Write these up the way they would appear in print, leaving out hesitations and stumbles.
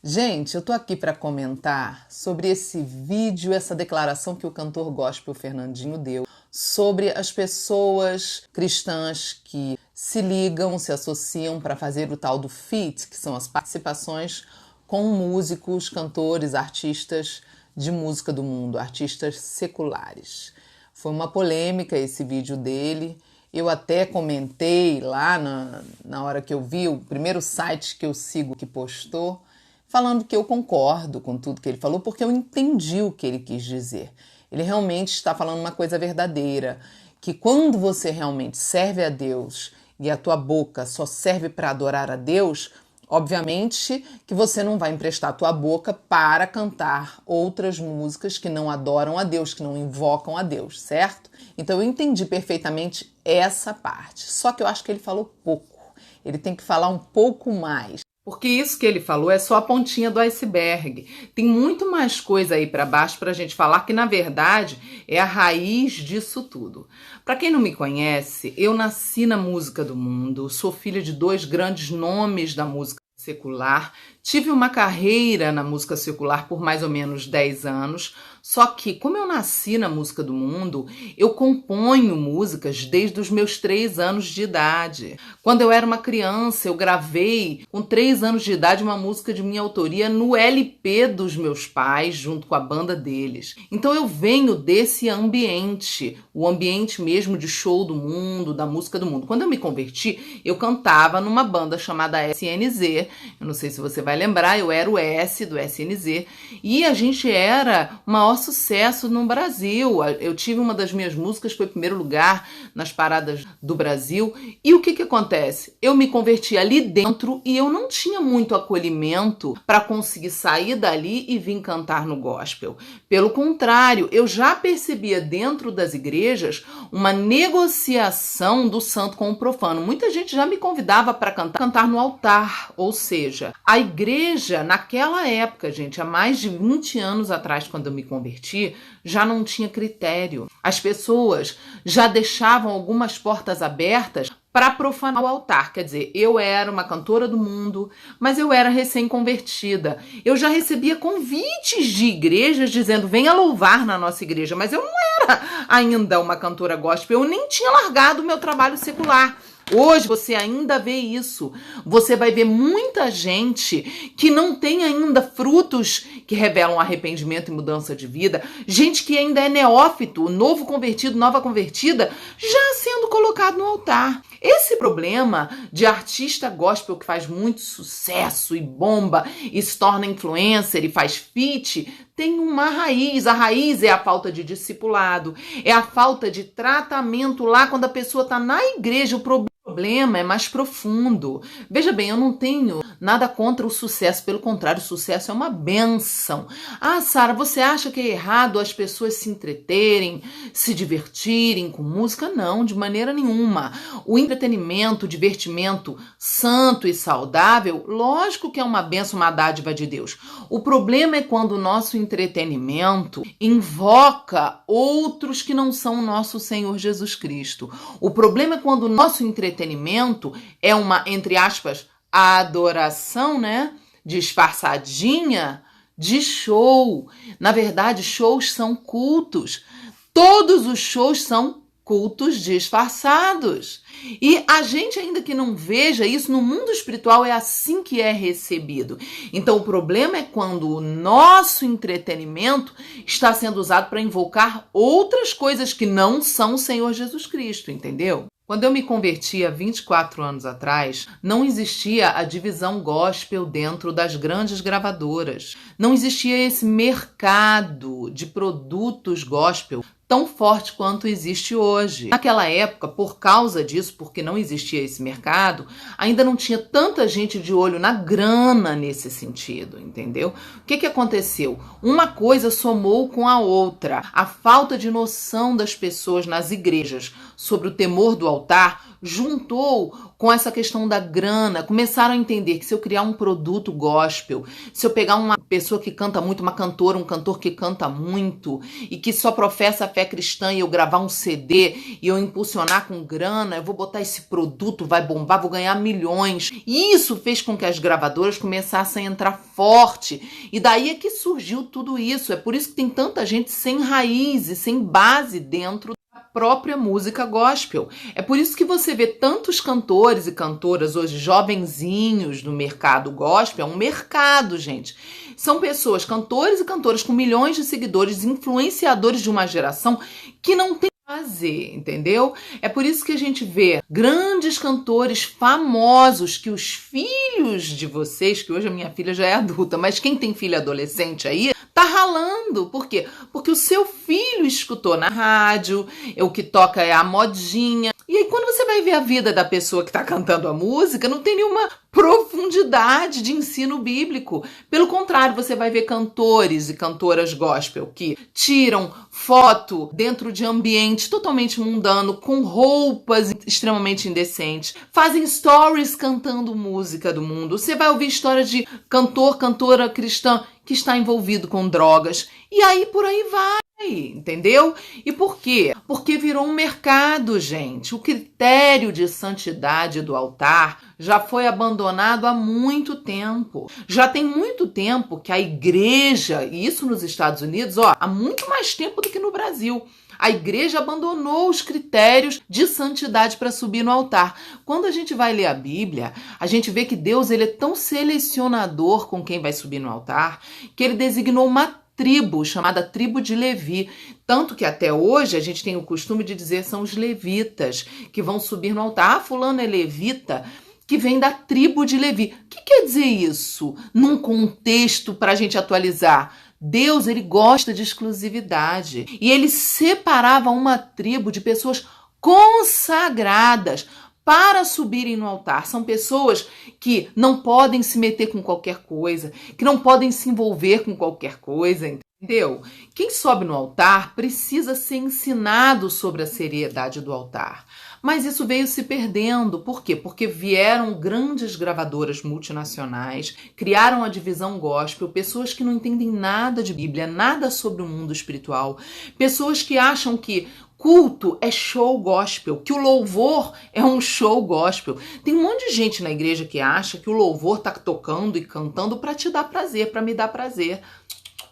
Gente, eu tô aqui para comentar sobre esse vídeo, essa declaração que o cantor gospel Fernandinho deu sobre as pessoas cristãs que se ligam, se associam para fazer o tal do feat, que são as participações com músicos, cantores, artistas de música do mundo, artistas seculares. Foi uma polêmica esse vídeo dele. Eu até comentei lá na hora que eu vi, o primeiro site que eu sigo que postou, falando que eu concordo com tudo que ele falou, porque eu entendi o que ele quis dizer. Ele realmente está falando uma coisa verdadeira, que quando você realmente serve a Deus e a tua boca só serve para adorar a Deus, obviamente que você não vai emprestar a tua boca para cantar outras músicas que não adoram a Deus, que não invocam a Deus, certo? Então eu entendi perfeitamente essa parte, só que eu acho que ele falou pouco. Ele tem que falar um pouco mais. Porque isso que ele falou é só a pontinha do iceberg. Tem muito mais coisa aí para baixo para a gente falar que, na verdade, é a raiz disso tudo. Para quem não me conhece, eu nasci na música do mundo, sou filha de dois grandes nomes da música secular, tive uma carreira na música secular por mais ou menos 10 anos, só que como eu nasci na música do mundo, eu componho músicas desde os meus 3 anos de idade. Quando eu era uma criança, eu gravei com 3 anos de idade uma música de minha autoria no LP dos meus pais, junto com a banda deles. Então eu venho desse ambiente, o ambiente mesmo de show do mundo, da música do mundo. Quando eu me converti, eu cantava numa banda chamada SNZ. Eu não sei se você vai lembrar, eu era o S do SNZ. E a gente era o maior sucesso no Brasil. Eu tive uma das minhas músicas, foi em primeiro lugar nas paradas do Brasil. E o que acontece? Eu me converti ali dentro e eu não tinha muito acolhimento para conseguir sair dali e vir cantar no gospel. Pelo contrário, eu já percebia dentro das igrejas uma negociação do santo com o profano. Muita gente já me convidava para cantar no altar, ou seja, a igreja naquela época, gente, há mais de 20 anos atrás, quando eu me converti, já não tinha critério. As pessoas já deixavam algumas portas abertas para profanar o altar. Quer dizer, eu era uma cantora do mundo, mas eu era recém-convertida. Eu já recebia convites de igrejas dizendo, venha louvar na nossa igreja, mas eu não era ainda uma cantora gospel, eu nem tinha largado o meu trabalho secular. Hoje você ainda vê isso. Você vai ver muita gente que não tem ainda frutos que revelam arrependimento e mudança de vida. Gente que ainda é neófito, novo convertido, nova convertida, já sendo colocado no altar. Esse problema de artista gospel que faz muito sucesso e bomba e se torna influencer e faz feat, tem uma raiz. A raiz é a falta de discipulado, é a falta de tratamento lá quando a pessoa está na igreja. O problema é mais profundo. Veja bem, eu não tenho nada contra o sucesso, pelo contrário, o sucesso é uma bênção. Ah, Sara, você acha que é errado as pessoas se entreterem, se divertirem com música? Não, de maneira nenhuma. O entretenimento, o divertimento santo e saudável, lógico que é uma bênção, uma dádiva de Deus. O problema é quando o nosso entretenimento invoca outros que não são o nosso Senhor Jesus Cristo. O problema é quando o nosso entretenimento é uma, entre aspas, adoração, né? Disfarçadinha de show. Na verdade, shows são cultos. Todos os shows são cultos disfarçados. E a gente, ainda que não veja isso, no mundo espiritual é assim que é recebido. Então o problema é quando o nosso entretenimento está sendo usado para invocar outras coisas que não são o Senhor Jesus Cristo, entendeu? Quando eu me converti há 24 anos atrás, não existia a divisão gospel dentro das grandes gravadoras. Não existia esse mercado de produtos gospel tão forte quanto existe hoje. Naquela época, por causa disso, porque não existia esse mercado, ainda não tinha tanta gente de olho na grana nesse sentido, entendeu? O que aconteceu? Uma coisa somou com a outra. A falta de noção das pessoas nas igrejas sobre o temor do altar juntou com essa questão da grana, começaram a entender que se eu criar um produto gospel, se eu pegar uma pessoa que canta muito, uma cantora, um cantor que canta muito e que só professa a fé cristã e eu gravar um CD e eu impulsionar com grana, eu vou botar esse produto, vai bombar, vou ganhar milhões. E isso fez com que as gravadoras começassem a entrar forte. E daí é que surgiu tudo isso. É por isso que tem tanta gente sem raiz e sem base dentro própria música gospel. É por isso que você vê tantos cantores e cantoras hoje jovenzinhos no mercado gospel. É um mercado, gente. São pessoas, cantores e cantoras com milhões de seguidores, influenciadores de uma geração que não tem fazer, entendeu? É por isso que a gente vê grandes cantores famosos que os filhos de vocês, que hoje a minha filha já é adulta, mas quem tem filho adolescente aí, tá ralando. Por quê? Porque o seu filho escutou na rádio, o que toca é a modinha. E aí quando você vai ver a vida da pessoa que tá cantando a música, não tem nenhuma profundidade de ensino bíblico. Pelo contrário, você vai ver cantores e cantoras gospel que tiram foto dentro de ambiente totalmente mundano, com roupas extremamente indecentes, fazem stories cantando música do mundo. Você vai ouvir histórias de cantor, cantora cristã que está envolvido com drogas. E aí por aí vai. Entendeu? E por quê? Porque virou um mercado, gente. O critério de santidade do altar já foi abandonado há muito tempo. Já tem muito tempo que a igreja, e isso nos Estados Unidos, há muito mais tempo do que no Brasil, a igreja abandonou os critérios de santidade para subir no altar. Quando a gente vai ler a Bíblia, a gente vê que Deus ele é tão selecionador com quem vai subir no altar, que ele designou uma tribo chamada tribo de Levi. Tanto que até hoje a gente tem o costume de dizer são os levitas que vão subir no altar. Ah, fulano é levita, que vem da tribo de Levi. O que quer dizer isso? Num contexto para a gente atualizar. Deus, ele gosta de exclusividade. E ele separava uma tribo de pessoas consagradas para subirem no altar. São pessoas que não podem se meter com qualquer coisa, que não podem se envolver com qualquer coisa, entendeu? Quem sobe no altar precisa ser ensinado sobre a seriedade do altar. Mas isso veio se perdendo. Por quê? Porque vieram grandes gravadoras multinacionais, criaram a divisão gospel, pessoas que não entendem nada de Bíblia, nada sobre o mundo espiritual, pessoas que acham que culto é show gospel, que o louvor é um show gospel. Tem um monte de gente na igreja que acha que o louvor tá tocando e cantando para te dar prazer, para me dar prazer.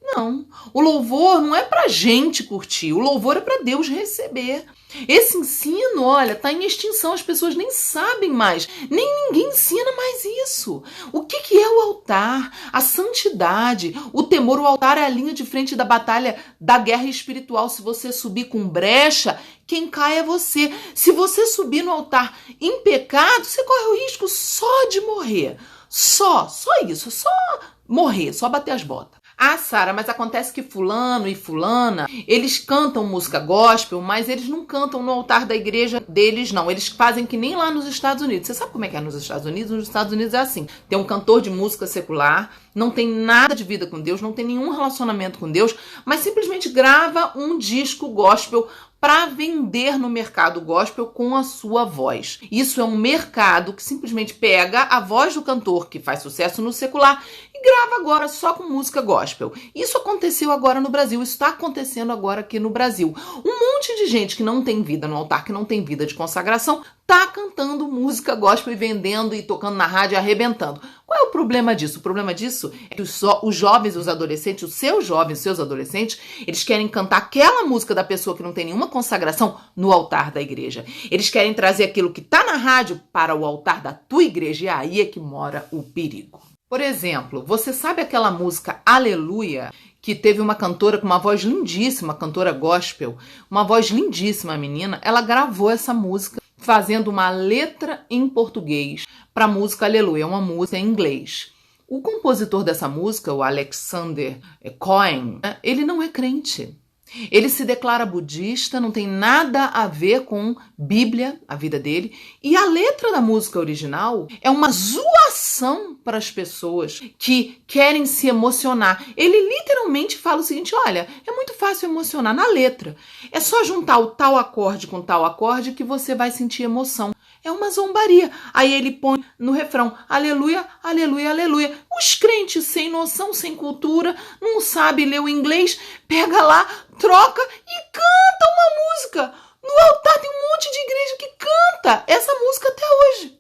Não, o louvor não é pra gente curtir, o louvor é para Deus receber. Esse ensino, olha, tá em extinção, as pessoas nem sabem mais, nem ninguém ensina mais isso. O que é o altar? A santidade, o temor. O altar é a linha de frente da batalha da guerra espiritual. Se você subir com brecha, quem cai é você. Se você subir no altar em pecado, você corre o risco só de morrer. Só isso, só morrer, só bater as botas. Ah, Sara, mas acontece que fulano e fulana, eles cantam música gospel, mas eles não cantam no altar da igreja deles, não. Eles fazem que nem lá nos Estados Unidos. Você sabe como é que é nos Estados Unidos? Nos Estados Unidos é assim. Tem um cantor de música secular, não tem nada de vida com Deus, não tem nenhum relacionamento com Deus, mas simplesmente grava um disco gospel para vender no mercado gospel com a sua voz. Isso é um mercado que simplesmente pega a voz do cantor que faz sucesso no secular e grava agora só com música gospel. Isso aconteceu agora no Brasil, isso está acontecendo agora aqui no Brasil. Um monte de gente que não tem vida no altar, que não tem vida de consagração, tá cantando música gospel e vendendo e tocando na rádio e arrebentando. Qual é o problema disso? O problema disso é que os jovens, os adolescentes, os seus jovens, os seus adolescentes, eles querem cantar aquela música da pessoa que não tem nenhuma consagração no altar da igreja. Eles querem trazer aquilo que está na rádio para o altar da tua igreja e aí é que mora o perigo. Por exemplo, você sabe aquela música Aleluia, que teve uma cantora com uma voz lindíssima, cantora gospel, uma voz lindíssima, a menina, ela gravou essa música fazendo uma letra em português para a música Aleluia, uma música em inglês. O compositor dessa música, o Alexander Cohen, ele não é crente. Ele se declara budista, não tem nada a ver com Bíblia, a vida dele. E a letra da música original é uma zoação para as pessoas que querem se emocionar. Ele literalmente fala o seguinte, olha, é muito fácil emocionar na letra. É só juntar o tal acorde com tal acorde que você vai sentir emoção. É uma zombaria. Aí ele põe no refrão, aleluia, aleluia, aleluia. Os crentes sem noção, sem cultura, não sabe ler o inglês, pega lá, troca e canta uma música. No altar tem um monte de igreja que canta essa música até hoje.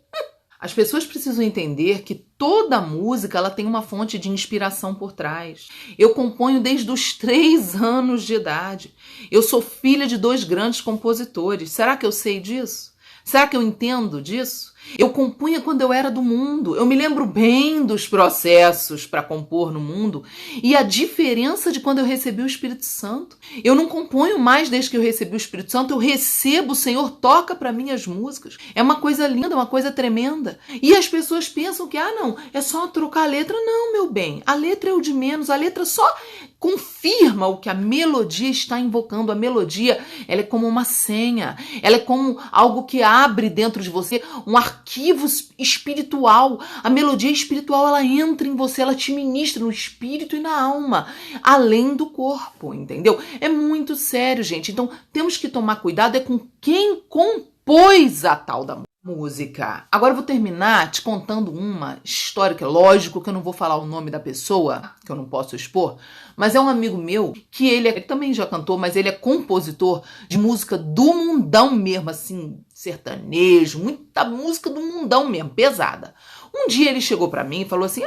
As pessoas precisam entender que toda música ela tem uma fonte de inspiração por trás. Eu componho desde os 3 anos de idade. Eu sou filha de 2 grandes compositores. Será que eu sei disso? Será que eu entendo disso? Eu compunha quando eu era do mundo. Eu me lembro bem dos processos para compor no mundo e a diferença de quando eu recebi o Espírito Santo. Eu não componho mais desde que eu recebi o Espírito Santo. Eu recebo, o Senhor toca para mim as músicas. É uma coisa linda, uma coisa tremenda. E as pessoas pensam que, não, é só trocar a letra. Não, meu bem, a letra é o de menos. A letra só confirma o que a melodia está invocando. A melodia, ela é como uma senha. Ela é como algo que abre dentro de você um arquivo espiritual. A melodia espiritual, ela entra em você, ela te ministra no espírito e na alma, além do corpo, entendeu? É muito sério, gente. Então, temos que tomar cuidado com quem compôs a tal da música. Agora eu vou terminar te contando uma história, que é lógico que eu não vou falar o nome da pessoa, que eu não posso expor, mas é um amigo meu que ele também já cantou, mas ele é compositor de música do mundão mesmo, assim, sertanejo, muita música do mundão mesmo, pesada. Um dia ele chegou pra mim e falou assim,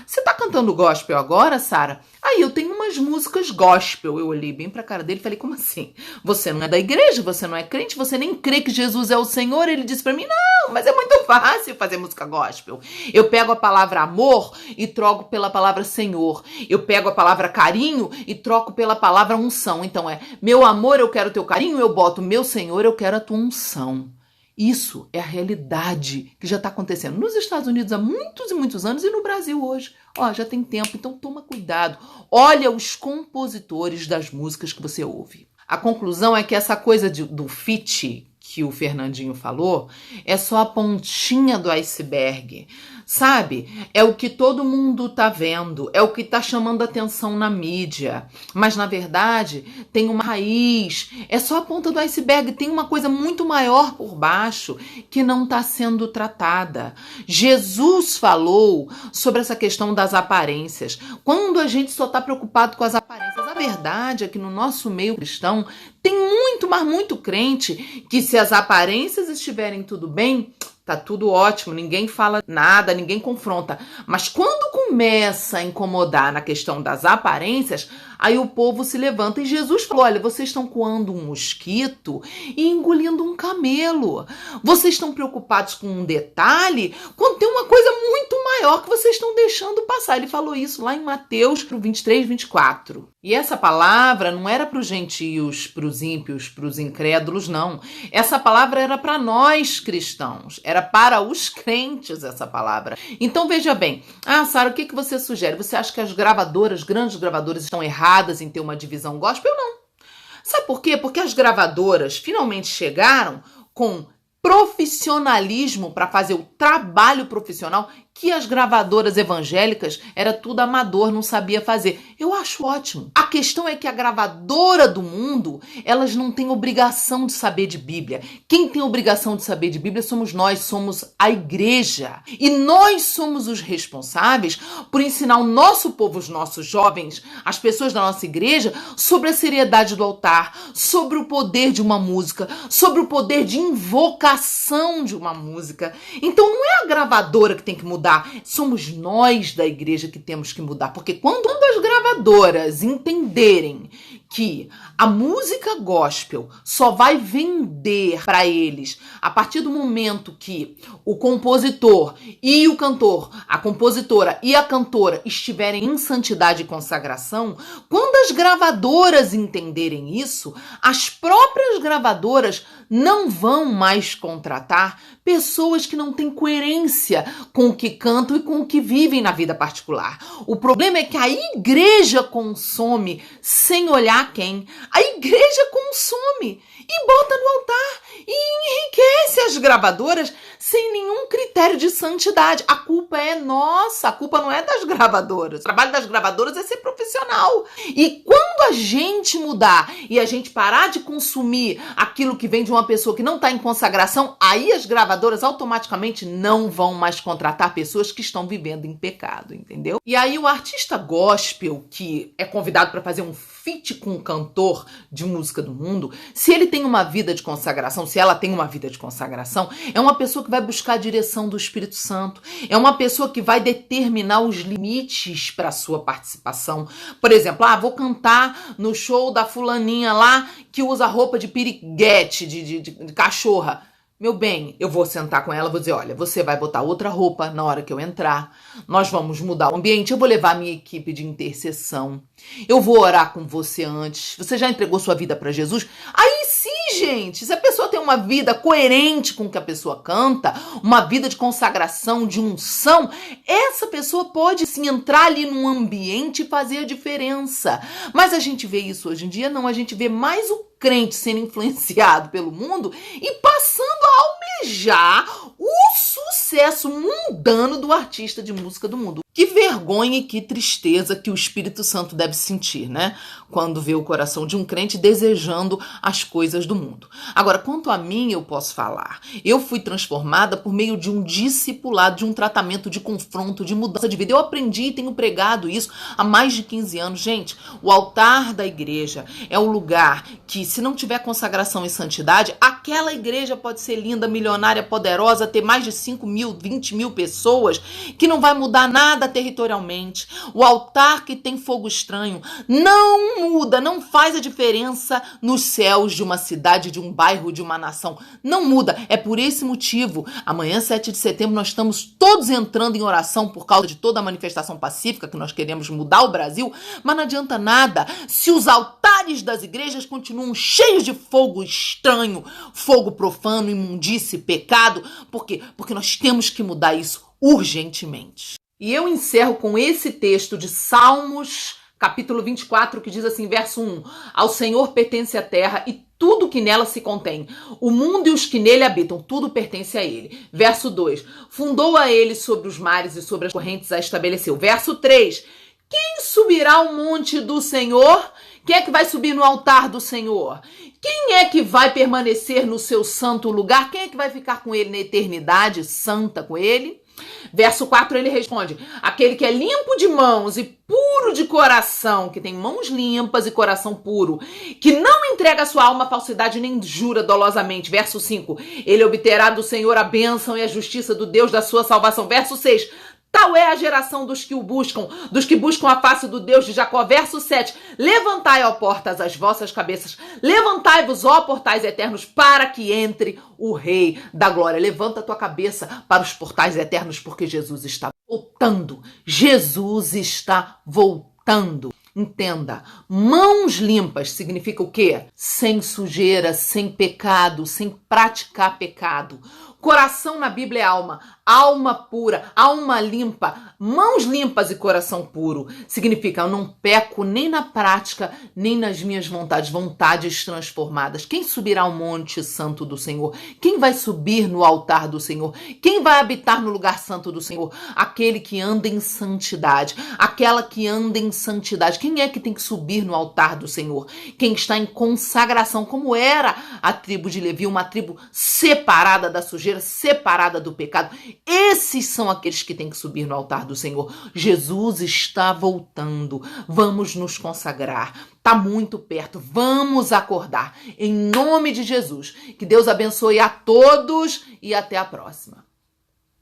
você tá cantando gospel agora, Sara? Aí eu tenho umas músicas gospel. Eu olhei bem pra cara dele e falei, como assim? Você não é da igreja, você não é crente, você nem crê que Jesus é o Senhor? Ele disse pra mim, não, mas é muito fácil fazer música gospel. Eu pego a palavra amor e troco pela palavra Senhor. Eu pego a palavra carinho e troco pela palavra unção. Então meu amor, eu quero teu carinho, eu boto meu Senhor, eu quero a tua unção. Isso é a realidade que já está acontecendo nos Estados Unidos há muitos e muitos anos e no Brasil hoje. Já tem tempo, então toma cuidado. Olha os compositores das músicas que você ouve. A conclusão é que essa coisa do feat que o Fernandinho falou é só a pontinha do iceberg. Sabe? É o que todo mundo tá vendo, é o que tá chamando atenção na mídia. Mas, na verdade, tem uma raiz, é só a ponta do iceberg, tem uma coisa muito maior por baixo que não está sendo tratada. Jesus falou sobre essa questão das aparências. Quando a gente só está preocupado com as aparências, a verdade é que no nosso meio cristão tem muito, mas muito crente que se as aparências estiverem tudo bem, tá tudo ótimo, ninguém fala nada, ninguém confronta. Mas quando começa a incomodar na questão das aparências, aí o povo se levanta. E Jesus falou, olha, vocês estão coando um mosquito e engolindo um camelo. Vocês estão preocupados com um detalhe quando tem uma coisa muito maior que vocês estão deixando passar. Ele falou isso lá em Mateus 23, 24. E essa palavra não era para os gentios, para os ímpios, para os incrédulos, não. Essa palavra era para nós cristãos. Era para os crentes essa palavra. Então veja bem, Sara, o que você sugere? Você acha que as gravadoras, grandes gravadoras, estão erradas em ter uma divisão gospel? Não. Sabe por quê? Porque as gravadoras finalmente chegaram com profissionalismo para fazer o trabalho profissional que as gravadoras evangélicas era tudo amador, não sabia fazer. Eu acho ótimo. A questão é que a gravadora do mundo, elas não têm obrigação de saber de Bíblia. Quem tem obrigação de saber de Bíblia somos nós, somos a igreja. E nós somos os responsáveis por ensinar o nosso povo, os nossos jovens, as pessoas da nossa igreja, sobre a seriedade do altar, sobre o poder de uma música, sobre o poder de invocação de uma música. Então não é a gravadora que tem que mudar, somos nós da igreja que temos que mudar, porque quando as gravadoras entenderem que a música gospel só vai vender para eles a partir do momento que o compositor e o cantor, a compositora e a cantora estiverem em santidade e consagração, quando as gravadoras entenderem isso, as próprias gravadoras não vão mais contratar pessoas que não têm coerência com o que cantam e com o que vivem na vida particular. O problema é que a igreja consome sem olhar quem. A igreja consome e bota no altar e enriquece as gravadoras sem nenhum critério de santidade. A culpa é nossa, a culpa não é das gravadoras. O trabalho das gravadoras é ser profissional. E quando a gente mudar e a gente parar de consumir aquilo que vem de uma pessoa que não está em consagração, aí as gravadoras automaticamente não vão mais contratar pessoas que estão vivendo em pecado, entendeu? E aí o artista gospel que é convidado para fazer um feat com um cantor de música do mundo, se ele tem uma vida de consagração, se ela tem uma vida de consagração, é uma pessoa que vai buscar a direção do Espírito Santo, é uma pessoa que vai determinar os limites para a sua participação. Por exemplo, vou cantar no show da fulaninha lá que usa roupa de piriguete, de cachorra. Meu bem, eu vou sentar com ela, vou dizer, olha, você vai botar outra roupa na hora que eu entrar, nós vamos mudar o ambiente, eu vou levar a minha equipe de intercessão, eu vou orar com você antes, você já entregou sua vida para Jesus? Aí sim, gente, se a pessoa tem uma vida coerente com o que a pessoa canta, uma vida de consagração, de unção, essa pessoa pode sim entrar ali num ambiente e fazer a diferença. Mas a gente vê isso hoje em dia? Não, a gente vê mais o crente sendo influenciado pelo mundo e passando a almejar o sucesso mundano do artista de música do mundo. Que vergonha e que tristeza que o Espírito Santo deve sentir, né? Quando vê o coração de um crente desejando as coisas do mundo. Agora, quanto a mim, eu posso falar. Eu fui transformada por meio de um discipulado, de um tratamento de confronto, de mudança de vida. Eu aprendi e tenho pregado isso há mais de 15 anos. Gente, o altar da igreja é o lugar que, se não tiver consagração e santidade, aquela igreja pode ser linda, milionária, poderosa, ter mais de 5 mil, 20 mil pessoas, que não vai mudar nada territorialmente. O altar que tem fogo estranho não muda, não faz a diferença nos céus de uma cidade, de um bairro, de uma nação. Não muda. É por esse motivo, amanhã, 7 de setembro, nós estamos todos entrando em oração por causa de toda a manifestação pacífica que nós queremos mudar o Brasil, mas não adianta nada se os altares das igrejas continuam cheios de fogo estranho, fogo profano, imundície, pecado. Por quê? Porque nós temos que mudar isso urgentemente. E eu encerro com esse texto de Salmos, capítulo 24, que diz assim, verso 1. Ao Senhor pertence a terra e tudo que nela se contém. O mundo e os que nele habitam, tudo pertence a ele. Verso 2. Fundou a ele sobre os mares e sobre as correntes a estabeleceu. Verso 3. Quem subirá ao monte do Senhor? Quem é que vai subir no altar do Senhor? Quem é que vai permanecer no seu santo lugar? Quem é que vai ficar com ele na eternidade santa com ele? Verso 4 ele responde, aquele que é limpo de mãos e puro de coração, que tem mãos limpas e coração puro, que não entrega sua alma à falsidade nem jura dolosamente. Verso 5, ele obterá do Senhor a bênção e a justiça do Deus da sua salvação. Verso 6, tal é a geração dos que o buscam, dos que buscam a face do Deus de Jacó. Verso 7. Levantai, ó portas, as vossas cabeças. Levantai-vos, ó portais eternos, para que entre o Rei da Glória. Levanta a tua cabeça para os portais eternos, porque Jesus está voltando. Jesus está voltando. Entenda, mãos limpas significa o quê? Sem sujeira, sem pecado, sem praticar pecado. Coração na Bíblia é alma, alma pura, alma limpa, mãos limpas e coração puro. Significa eu não peco nem na prática, nem nas minhas vontades, vontades transformadas. Quem subirá ao monte santo do Senhor? Quem vai subir no altar do Senhor? Quem vai habitar no lugar santo do Senhor? Aquele que anda em santidade, aquela que anda em santidade. Quem é que tem que subir no altar do Senhor? Quem está em consagração, como era a tribo de Levi, uma tribo separada da sujeira, separada do pecado. Esses são aqueles que têm que subir no altar do Senhor. Jesus está voltando. Vamos nos consagrar. Está muito perto. Vamos acordar. Em nome de Jesus. Que Deus abençoe a todos e até a próxima.